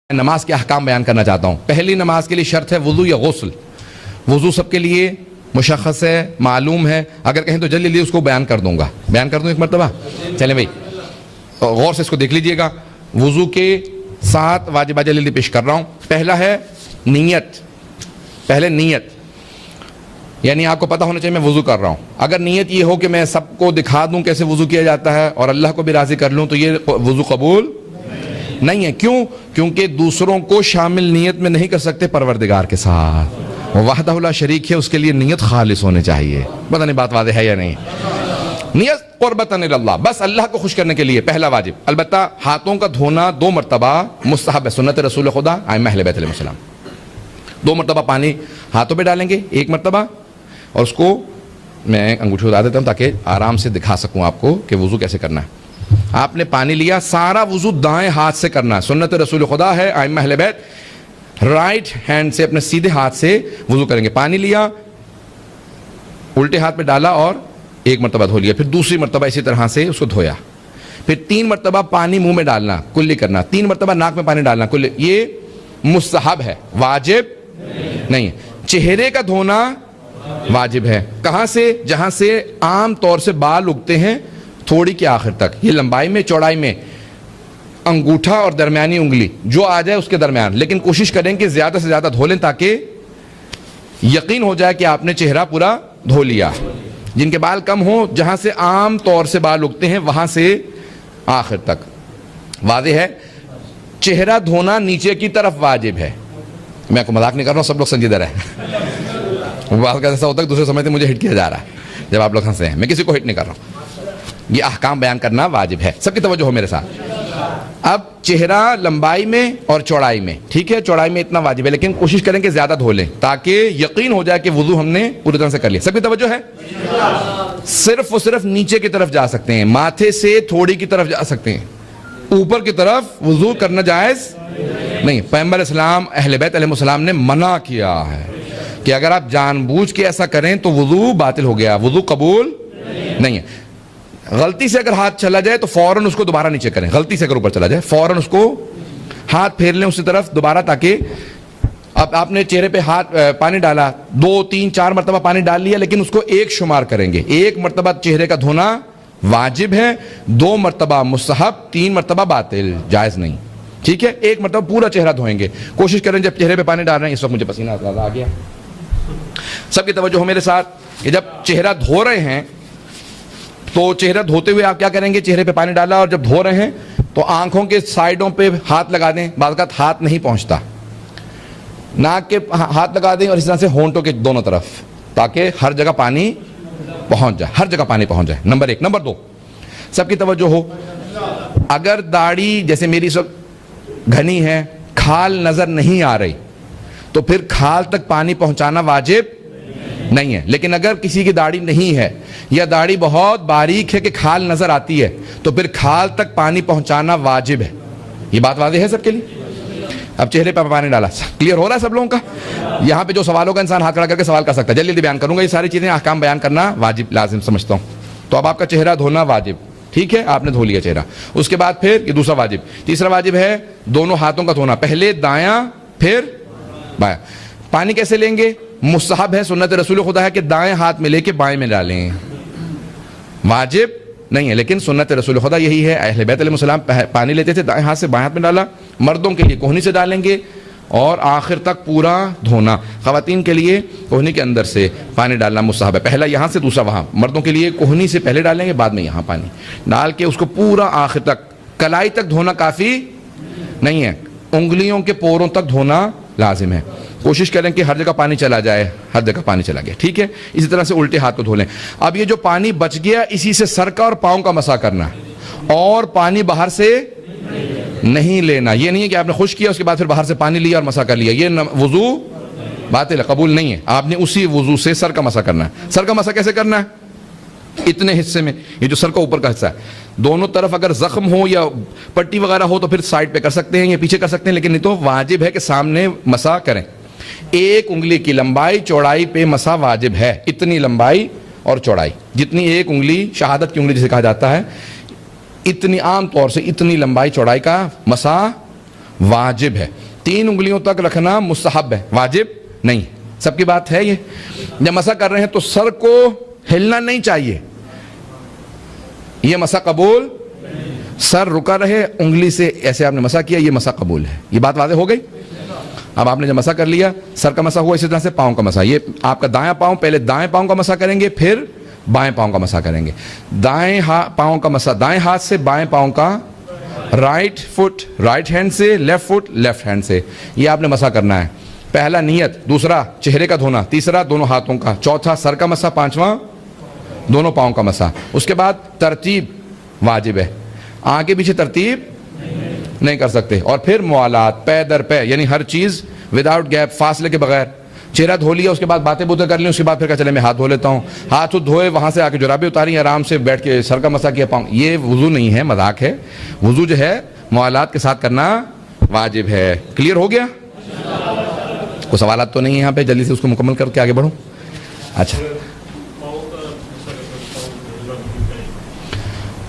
نماز کے احکام بیان کرنا چاہتا ہوں۔ پہلی نماز کے لیے شرط ہے وضو یا غسل۔ وضو سب کے لیے مشخص ہے، معلوم ہے، اگر کہیں تو جلدی اس کو بیان کر دوں گا۔ بیان کر دوں ایک مرتبہ؟ چلیں بھائی غور سے اس کو دیکھ لیجئے گا۔ وضو کے 7 واجبات جلدی پیش کر رہا ہوں۔ پہلا ہے نیت۔ پہلے نیت، یعنی آپ کو پتہ ہونا چاہیے میں وضو کر رہا ہوں۔ اگر نیت یہ ہو کہ میں سب کو دکھا دوں کیسے وضو کیا جاتا ہے اور اللہ کو بھی راضی کر لوں، تو یہ وضو قبول نہیں ہے۔ کیوں؟ کیونکہ دوسروں کو شامل نیت میں نہیں کر سکتے پروردگار کے ساتھ۔ وحدہ لا شریک ہے، اس کے لیے نیت خالص ہونے چاہیے۔ پتہ نہیں بات واضح ہے یا نہیں؟ نیت قربتاً اللہ، بس اللہ کو خوش کرنے کے لیے پہلا واجب۔ البتہ ہاتھوں کا دھونا 2 مرتبہ مستحب ہے، سنت رسول خدا ائمہ اہل بیت علیہ السلام۔ 2 مرتبہ پانی ہاتھوں پہ ڈالیں گے، 1 مرتبہ، اور اس کو میں انگوٹھی اٹھا دیتا ہوں تاکہ آرام سے دکھا سکوں آپ کو کہ وضو کیسے کرنا ہے۔ آپ نے پانی لیا، سارا وضو دائیں ہاتھ سے کرنا ہے، سنت رسول خدا ہے ائمہ اہل بیت، رائٹ ہینڈ سے اپنے سیدھے ہاتھ سے وضو کریں گے۔ پانی لیا، الٹے ہاتھ پہ ڈالا اور 1 مرتبہ دھو لیا، پھر دوسری مرتبہ اسی طرح سے اس کو دھویا، پھر 3 مرتبہ پانی منہ میں ڈالنا، کلی کرنا، 3 مرتبہ ناک میں پانی ڈالنا، کلی۔ یہ مستحب ہے، واجب نہیں ہے۔ چہرے کا دھونا واجب ہے۔ کہاں سے؟ جہاں سے عام طور سے بال اگتے ہیں تھوڑی کے آخر تک، یہ لمبائی میں چوڑائی میں، انگوٹھا اور درمیانی انگلی جو آ جائے اس کے درمیان، لیکن کوشش کریں کہ زیادہ سے زیادہ دھو لیں تاکہ یقین ہو جائے کہ آپ نے چہرہ پورا دھو لیا۔ جن کے بال کم ہوں، جہاں سے عام طور سے بال اگتے ہیں وہاں سے آخر تک، واضح ہے۔ چہرہ دھونا نیچے کی طرف واجب ہے۔ میں آپ کو مذاق نہیں کر رہا ہوں، سب لوگ سنجیدہ رہیں۔ بات کا ایسا ہوتا ہے کہ دوسرے سمجھتے مجھے ہٹ کیا جا رہا ہے جب آپ لوگ ہنسے ہیں، میں کسی کو ہٹ نہیں کر رہا ہوں۔ یہ احکام بیان کرنا واجب ہے، سب کی توجہ ہو میرے ساتھ۔ اب چہرہ لمبائی میں اور چوڑائی میں، ٹھیک ہے، چوڑائی میں اتنا واجب ہے، لیکن کوشش کریں کہ زیادہ دھو لیں تاکہ یقین ہو جائے کہ وضو ہم نے پوری طرح سے کر لیا۔ سب کی توجہ ہے؟ صرف اور صرف نیچے کی طرف جا سکتے ہیں، ماتھے سے تھوڑی کی طرف جا سکتے ہیں، اوپر کی طرف وضو کرنا جائز نہیں۔ پیغمبر اسلام اہل بیت علیہ السلام نے منع کیا ہے کہ اگر آپ جان بوجھ کے ایسا کریں تو وضو باطل ہو گیا، وضو قبول نہیں ہے۔ غلطی سے اگر ہاتھ چلا جائے تو فوراً اس کو دوبارہ نیچے کریں۔ غلطی سے اگر اوپر چلا جائے فوراً اس کو ہاتھ پھیر لیں اسی طرف دوبارہ، تاکہ اب آپ نے چہرے پہ ہاتھ پانی ڈالا، 2 3 4 مرتبہ پانی ڈال لیا، لیکن اس کو 1 شمار کریں گے۔ 1 مرتبہ چہرے کا دھونا واجب ہے، 2 مرتبہ مستحب، 3 مرتبہ باطل، جائز نہیں، ٹھیک ہے۔ 1 مرتبہ پورا چہرہ دھوئیں گے۔ کوشش کریں جب چہرے پہ پانی ڈال رہے ہیں، اس وقت مجھے پسینہ آ گیا، سب کی توجہ ہو میرے ساتھ، کہ جب چہرہ دھو رہے ہیں تو چہرہ دھوتے ہوئے آپ کیا کریں گے؟ چہرے پہ پانی ڈالا اور جب دھو رہے ہیں تو آنکھوں کے سائیڈوں پہ ہاتھ لگا دیں، بعض اوقات ہاتھ نہیں پہنچتا، ناک کے ہاتھ لگا دیں اور اس طرح سے ہونٹوں کے دونوں طرف، تاکہ ہر جگہ پانی پہنچ جائے، ہر جگہ پانی پہنچ جائے۔ نمبر 1۔ نمبر 2، سب کی توجہ ہو، اگر داڑھی جیسے میری اس وقت گھنی ہے، کھال نظر نہیں آ رہی، تو پھر کھال تک پانی پہنچانا واجب نہیں ہے۔ لیکن اگر کسی کی داڑھی نہیں ہے یا داڑھی بہت باریک ہے کہ کھال نظر آتی ہے، تو پھر کھال تک پانی پہنچانا واجب ہے۔ یہ بات واضح ہے سب کے لیے؟ اب چہرے پہ پانی ڈالا، کلیئر ہو رہا ہے سب لوگوں کا؟ یہاں پہ جو سوالوں کا انسان ہاتھ کھڑا کر کے سوال کر سکتا ہے، جلدی بیان کروں گا۔ یہ ساری چیزیں احکام بیان کرنا واجب لازم سمجھتا ہوں۔ تو اب آپ کا چہرہ دھونا واجب، ٹھیک ہے، آپ نے دھو لیا چہرہ۔ اس کے بعد پھر یہ دوسرا واجب، تیسرا واجب ہے دونوں ہاتھوں کا دھونا، پہلے دایاں پھر بایاں۔ پانی کیسے لیں گے؟ مستحب ہے، سنت رسول خدا ہے کہ دائیں ہاتھ میں لے کے بائیں میں ڈالیں، واجب نہیں ہے، لیکن سنت رسول خدا یہی ہے۔ اہل بیت علیہ السلام پانی لیتے تھے، دائیں ہاتھ سے بائیں ہاتھ میں ڈالا۔ مردوں کے لیے کوہنی سے ڈالیں گے اور آخر تک پورا دھونا۔ خواتین کے لیے کوہنی کے اندر سے پانی ڈالنا مستحب ہے، پہلا یہاں سے دوسرا وہاں۔ مردوں کے لیے کوہنی سے پہلے ڈالیں گے، بعد میں یہاں پانی ڈال کے اس کو پورا آخر تک، کلائی تک دھونا کافی نہیں ہے، انگلیوں کے پوروں تک دھونا لازم ہے۔ کوشش کریں کہ ہر جگہ پانی چلا جائے، ہر جگہ پانی چلا گیا، ٹھیک ہے۔ اسی طرح سے الٹے ہاتھ کو دھو لیں۔ اب یہ جو پانی بچ گیا، اسی سے سر کا اور پاؤں کا مسح کرنا ہے، اور پانی باہر سے نہیں لینا۔ یہ نہیں ہے کہ آپ نے خشک کیا اس کے بعد پھر باہر سے پانی لیا اور مسح کر لیا، یہ وضو باطل ہے، قبول نہیں ہے۔ آپ نے اسی وضو سے سر کا مسح کرنا ہے۔ سر کا مسح کیسے کرنا ہے؟ اتنے حصے میں، یہ جو سر کا اوپر کا حصہ ہے، دونوں طرف اگر زخم ہو یا پٹی وغیرہ ہو تو پھر سائڈ پہ کر سکتے ہیں یا پیچھے کر سکتے ہیں، لیکن نہیں تو واجب ہے کہ سامنے مسح کریں۔ 1 انگلی کی لمبائی چوڑائی پہ مسح واجب ہے، اتنی لمبائی اور چوڑائی، جتنی 1 انگلی شہادت کی انگلی جسے کہا جاتا ہے، اتنی عام طور سے اتنی لمبائی چوڑائی کا مسح واجب ہے. 3 انگلیوں تک رکھنا مستحب ہے, واجب نہیں. سب کی بات ہے یہ. جب مسح کر رہے ہیں تو سر کو ہلنا نہیں چاہیے, یہ مسح قبول. سر رکا رہے, انگلی سے ایسے آپ نے مسح کیا, یہ مسح قبول ہے. یہ بات واضح ہو گئی. اب آپ نے جب مسح کر لیا, سر کا مسح ہوا, اسی طرح سے پاؤں کا مسح. یہ آپ کا دایاں پاؤں, پہلے دائیں پاؤں کا مسح کریں گے, پھر بائیں پاؤں کا مسح کریں گے. دائیں پاؤں کا مسح دائیں ہاتھ سے, بائیں پاؤں کا رائٹ فٹ رائٹ ہینڈ سے, لیفٹ فٹ لیفٹ ہینڈ سے. یہ آپ نے مسح کرنا ہے. پہلا نیت, دوسرا چہرے کا دھونا, تیسرا دونوں ہاتھوں کا, چوتھا سر کا مسح, پانچواں دونوں پاؤں کا مسح. اس کے بعد ترتیب واجب ہے, آگے پیچھے ترتیب نہیں کر سکتے. اور پھر موالات, پے در پے, یعنی ہر چیز وداؤٹ گیپ, فاصلے کے بغیر. چہرہ دھو لیا, اس کے بعد باتیں بوتیں کر لیں, اس کے بعد پھر کہا چلے میں ہاتھ دھو لیتا ہوں. ہاتھ دھوئے, وہاں سے آ کے جرابیں اتاری, آرام سے بیٹھ کے سر کا مسح کیا, پاؤں. یہ وضو نہیں ہے, مذاق ہے. وضو جو ہے موالات کے ساتھ کرنا واجب ہے. کلیئر ہو گیا؟ کوئی سوالات تو نہیں ہے یہاں پہ؟ جلدی سے اس کو مکمل کر کے آگے بڑھوں. اچھا,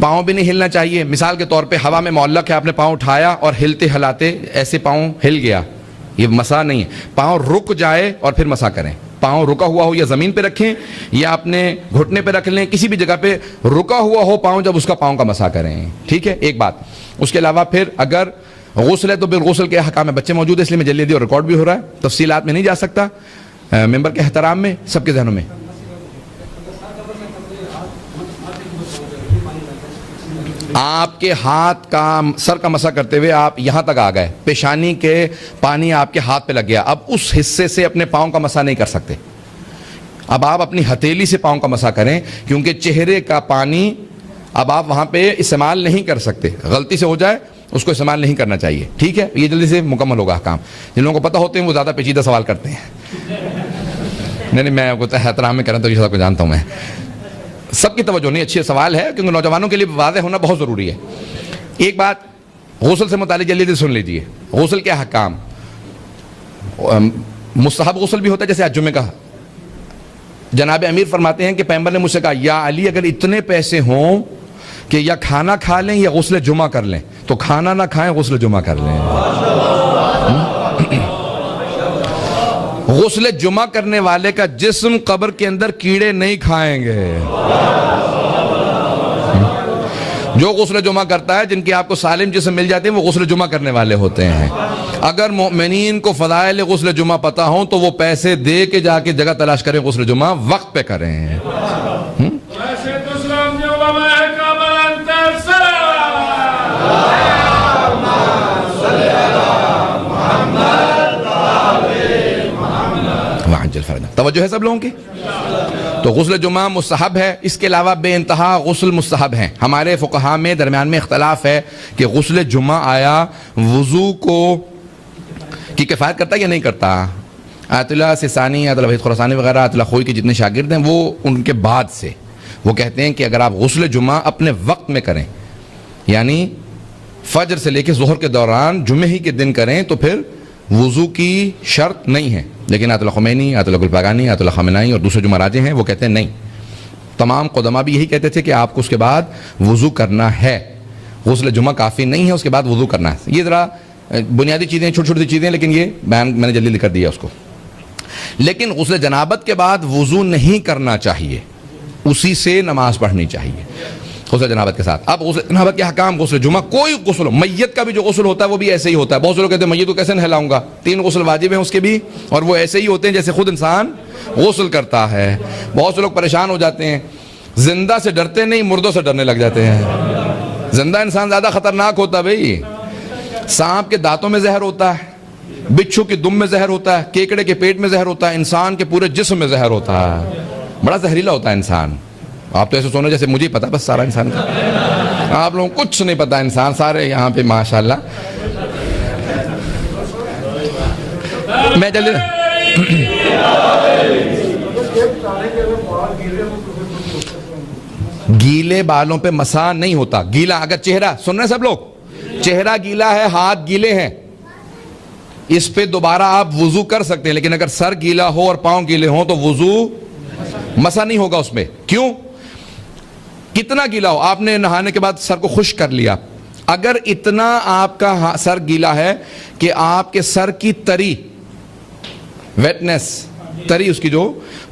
پاؤں بھی نہیں ہلنا چاہیے. مثال کے طور پہ ہوا میں معلق ہے, آپ نے پاؤں اٹھایا اور ہلتے ہلاتے ایسے پاؤں ہل گیا, یہ مسح نہیں ہے. پاؤں رک جائے اور پھر مسح کریں. پاؤں رکا ہوا ہو یا زمین پہ رکھیں یا اپنے گھٹنے پہ رکھ لیں, کسی بھی جگہ پہ رکا ہوا ہو پاؤں, جب اس کا پاؤں کا مسح کریں. ٹھیک ہے, ایک بات. اس کے علاوہ پھر اگر غسل ہے تو پھر غسل کے احکام میں, بچے موجود ہے اس لیے میں جلدی اور ریکارڈ بھی ہو رہا ہے, تفصیلات میں نہیں جا سکتا, ممبر کے احترام میں سب کے ذہنوں میں. آپ کے ہاتھ کا, سر کا مسح کرتے ہوئے آپ یہاں تک آ گئے, پیشانی کے پانی آپ کے ہاتھ پہ لگ گیا, اب اس حصے سے اپنے پاؤں کا مسح نہیں کر سکتے. اب آپ اپنی ہتھیلی سے پاؤں کا مسح کریں, کیونکہ چہرے کا پانی اب آپ وہاں پہ استعمال نہیں کر سکتے. غلطی سے ہو جائے اس کو استعمال نہیں کرنا چاہیے. ٹھیک ہے, یہ جلدی سے مکمل ہوگا کام. جن لوگوں کو پتہ ہوتے ہیں وہ زیادہ پیچیدہ سوال کرتے ہیں. نہیں, میں احترام میں کر رہا ہوں, تو یہ سب کو جانتا ہوں میں. سب کی توجہ نہیں, اچھی سوال ہے, کیونکہ نوجوانوں کے لیے واضح ہونا بہت ضروری ہے. ایک بات غسل سے متعلق جلدی سے سن لیجئے. غسل کے احکام, مستحب غسل بھی ہوتا ہے, جیسے آج جمعے کا. جناب امیر فرماتے ہیں کہ پیغمبر نے مجھ سے کہا, یا علی اگر اتنے پیسے ہوں کہ یا کھانا کھا لیں یا غسل جمعہ کر لیں, تو کھانا نہ کھائیں, غسل جمعہ کر لیں. غسل جمعہ کرنے والے کا جسم قبر کے اندر کیڑے نہیں کھائیں گے. جو غسل جمعہ کرتا ہے, جن کی آپ کو سالم جسم مل جاتے ہیں, وہ غسل جمعہ کرنے والے ہوتے ہیں. اگر مومنین کو فضائل غسل جمعہ پتہ ہوں تو وہ پیسے دے کے جا کے جگہ تلاش کریں, غسل جمعہ وقت پہ کریں. توجہ ہے سب لوگوں کی؟ تو غسل جمعہ مستحب ہے. اس کے علاوہ بے انتہا غسل مستحب ہیں. ہمارے فقہاء میں درمیان میں اختلاف ہے کہ غسل جمعہ آیا وضو کو کی کفایت کرتا ہے یا نہیں کرتا. آیت اللہ سیستانی, آیت اللہ وحید خراسانی وغیرہ, آیت اللہ خوئی کے جتنے شاگرد ہیں, وہ ان کے بعد سے وہ کہتے ہیں کہ اگر آپ غسل جمعہ اپنے وقت میں کریں, یعنی فجر سے لے کے ظہر کے دوران جمعہ ہی کے دن کریں, تو پھر وضو کی شرط نہیں ہے. لیکن آیت اللہ خمینی, آیت اللہ گلپاگانی, آیت اللہ خامنائی اور دوسرے جو مراجع ہیں وہ کہتے ہیں نہیں. تمام قدماء بھی یہی کہتے تھے کہ آپ کو اس کے بعد وضو کرنا ہے. غسل جمعہ کافی نہیں ہے, اس کے بعد وضو کرنا ہے. یہ ذرا بنیادی چیزیں, چھوٹی چھوٹی چیزیں, لیکن یہ بیان میں نے جلدی کر دیا اس کو. لیکن غسل جنابت کے بعد وضو نہیں کرنا چاہیے, اسی سے نماز پڑھنی چاہیے غسل جنابت کے ساتھ. اب غسل جنابت کے حکام, غسل جمعہ کوئی غسل, میت کا بھی جو غسل ہوتا ہے وہ بھی ایسے ہی ہوتا ہے. بہت سے لوگ کہتے ہیں میت کو کیسے نہلاؤں گا, 3 غسل واجب ہیں اس کے بھی, اور وہ ایسے ہی ہوتے ہیں جیسے خود انسان غسل کرتا ہے. بہت سے لوگ پریشان ہو جاتے ہیں, زندہ سے ڈرتے نہیں, مردوں سے ڈرنے لگ جاتے ہیں. زندہ انسان زیادہ خطرناک ہوتا ہے بھائی. سانپ کے دانتوں میں زہر ہوتا ہے, بچھو کے دم میں زہر ہوتا ہے, کیکڑے کے پیٹ میں زہر ہوتا ہے, انسان کے پورے جسم میں زہر ہوتا ہے. بڑا زہریلا ہوتا ہے انسان. آپ تو ایسے سونا جیسے مجھے ہی پتا بس سارا انسان کا, آپ لوگوں کو کچھ نہیں پتا. انسان سارے یہاں پہ ماشاءاللہ. میں جلدی گیلے بالوں پہ مسح نہیں ہوتا. گیلا اگر چہرہ, سن رہے ہیں سب لوگ, چہرہ گیلا ہے, ہاتھ گیلے ہیں, اس پہ دوبارہ آپ وضو کر سکتے ہیں. لیکن اگر سر گیلا ہو اور پاؤں گیلے ہوں تو وضو مسح نہیں ہوگا اس میں. کیوں؟ کتنا گیلا ہو, آپ نے نہانے کے بعد سر کو خشک کر لیا, اگر اتنا آپ کا سر گیلا ہے کہ آپ کے سر کی تری، ویٹنس، تری اس کی جو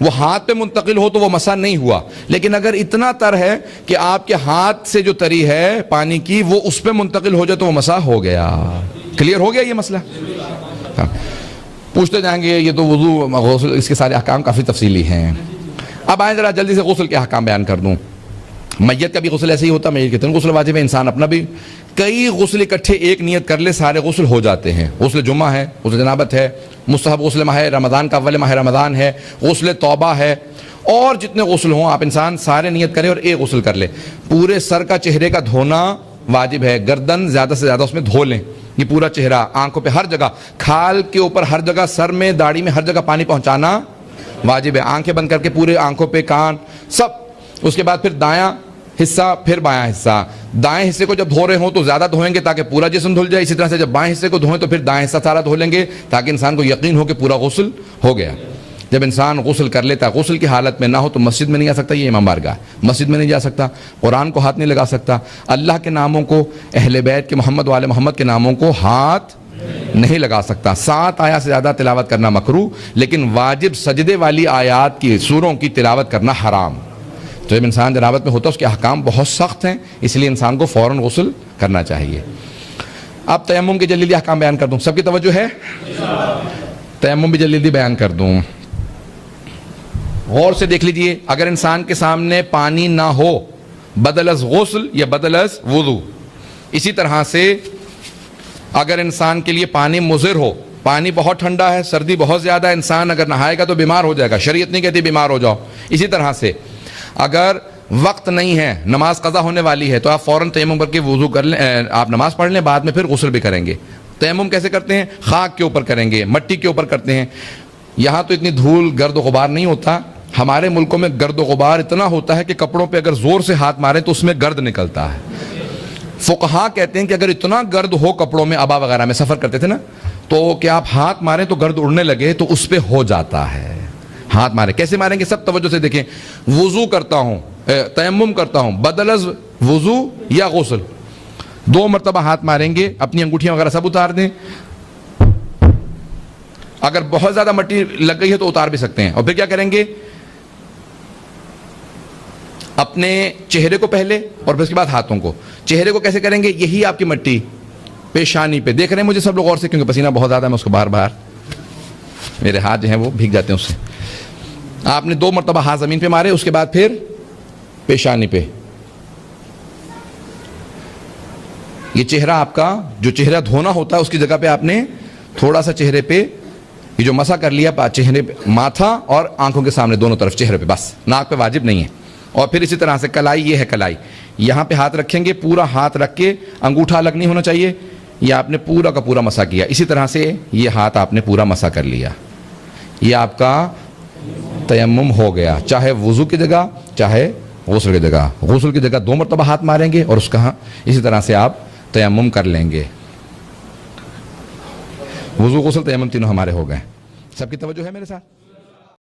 وہ ہاتھ پہ منتقل ہو تو وہ مسح نہیں ہوا، لیکن اگر اتنا تر ہے کہ آپ کے ہاتھ سے جو تری ہے پانی کی وہ اس پہ منتقل ہو جائے تو وہ مسح ہو گیا۔ کلیئر ہو گیا یہ مسئلہ؟ پوچھتے جائیں گے یہ تو وضو، غسل، اس کے سارے احکام کافی تفصیلی ہیں۔ اب آئیں ذرا جلدی سے غسل کے احکام بیان کر دوں۔ میت کا بھی غسل ایسے ہی ہوتا ہے، میت کے تین غسل واجب ہے، انسان اپنا بھی کئی غسل اکٹھے ایک نیت کر لے سارے غسل ہو جاتے ہیں۔ غسل جمعہ ہے، غسل جنابت ہے، مستحب غسل ماہ رمضان کا اول ماہ رمضان ہے، غسل توبہ ہے، اور جتنے غسل ہوں آپ انسان سارے نیت کرے اور ایک غسل کر لے۔ پورے سر کا، چہرے کا دھونا واجب ہے، گردن زیادہ سے زیادہ اس میں دھو لیں، یہ پورا چہرہ، آنکھوں پہ ہر جگہ، کھال کے اوپر ہر جگہ، سر میں، داڑھی میں، ہر جگہ پانی پہنچانا واجب ہے۔ آنکھیں بند کر کے پورے آنکھوں پہ، کان، سب۔ اس کے بعد پھر دایاں حصہ، پھر بایاں حصہ۔ دائیں حصے کو جب دھو رہے ہوں تو زیادہ دھوئیں گے تاکہ پورا جسم دھل جائے، اسی طرح سے جب بائیں حصے کو دھوئیں تو پھر دائیں حصہ سارا دھو لیں گے تاکہ انسان کو یقین ہو کہ پورا غسل ہو گیا۔ جب انسان غسل کر لیتا ہے، غسل کی حالت میں نہ ہو تو مسجد میں نہیں آ سکتا، یہ امام بارگاہ، مسجد میں نہیں جا سکتا، قرآن کو ہاتھ نہیں لگا سکتا، اللہ کے ناموں کو، اہل بیت کے، محمد والے محمد کے ناموں کو ہاتھ نہیں لگا سکتا۔ 7 آیات سے زیادہ تلاوت کرنا مکروہ، لیکن واجب سجدے والی آیات کی، سوروں کی تلاوت کرنا حرام۔ تو جب انسان جنابت میں ہوتا ہے اس کے احکام بہت سخت ہیں، اس لیے انسان کو فوراً غسل کرنا چاہیے۔ اب تیمم کے جلدی احکام بیان کر دوں، سب کی توجہ ہے؟ تیمم بھی جلدی بیان کر دوں۔ غور سے دیکھ لیجئے، اگر انسان کے سامنے پانی نہ ہو، بدل از غسل یا بدل از وضو، اسی طرح سے اگر انسان کے لیے پانی مضر ہو، پانی بہت ٹھنڈا ہے، سردی بہت زیادہ ہے، انسان اگر نہائے گا تو بیمار ہو جائے گا، شریعت نہیں کہتی بیمار ہو جاؤ۔ اسی طرح سے اگر وقت نہیں ہے، نماز قضا ہونے والی ہے، تو آپ فوراً تیمم کر کے وضو کر لیں، آپ نماز پڑھ لیں، بعد میں پھر غسل بھی کریں گے۔ تیمم کیسے کرتے ہیں؟ خاک کے اوپر کریں گے، مٹی کے اوپر کرتے ہیں۔ یہاں تو اتنی دھول، گرد و غبار نہیں ہوتا، ہمارے ملکوں میں گرد و غبار اتنا ہوتا ہے کہ کپڑوں پہ اگر زور سے ہاتھ ماریں تو اس میں گرد نکلتا ہے۔ فقہا کہتے ہیں کہ اگر اتنا گرد ہو کپڑوں میں، ابا وغیرہ میں سفر کرتے تھے نا، تو کہ آپ ہاتھ ماریں تو گرد اڑنے لگے تو اس پہ ہو جاتا ہے۔ ہاتھ ماریں، کیسے ماریں گے؟ سب توجہ سے دیکھیں۔ وضو کرتا ہوں، تیمم کرتا ہوں، بدل از وضو یا غسل، 2 مرتبہ ہاتھ ماریں گے، اپنی انگوٹھیاں وغیرہ سب اتار دیں، اگر بہت زیادہ مٹی لگ گئی ہے تو اتار بھی سکتے ہیں۔ اور پھر کیا کریں گے؟ اپنے چہرے کو پہلے اور پھر اس کے بعد ہاتھوں کو۔ چہرے کو کیسے کریں گے؟ یہی آپ کی مٹی پیشانی پہ، دیکھ رہے ہیں مجھے سب لوگ غور سے، کیونکہ پسینہ بہت زیادہ ہے، میں اس کو بار بار، میرے ہاتھ جو ہیں وہ بھیگ جاتے ہیں اس سے۔ آپ نے 2 مرتبہ ہاتھ زمین پہ مارے، اس کے بعد پھر پیشانی پہ۔ یہ چہرہ آپ کا، جو چہرہ دھونا ہوتا ہے اس کی جگہ پہ آپ نے تھوڑا سا چہرے پہ یہ جو مسح کر لیا، چہرے پہ، ماتھا اور آنکھوں کے سامنے دونوں طرف چہرے پہ، بس، ناک پہ واجب نہیں ہے۔ اور پھر اسی طرح سے کلائی، یہ ہے کلائی، یہاں پہ ہاتھ رکھیں گے، پورا ہاتھ رکھ کے، انگوٹھا الگ نہیں ہونا چاہیے، یہ آپ نے پورا کا پورا مسح کیا۔ اسی طرح سے یہ ہاتھ آپ نے پورا مسح کر لیا، یہ آپ کا تیمم ہو گیا، چاہے وضو کی جگہ چاہے غسل کی جگہ۔ غسل کی جگہ 2 مرتبہ ہاتھ ماریں گے اور اس کا اسی طرح سے آپ تیمم کر لیں گے۔ وضو، غسل، تیمم تینوں ہمارے ہو گئے۔ سب کی توجہ ہے میرے ساتھ؟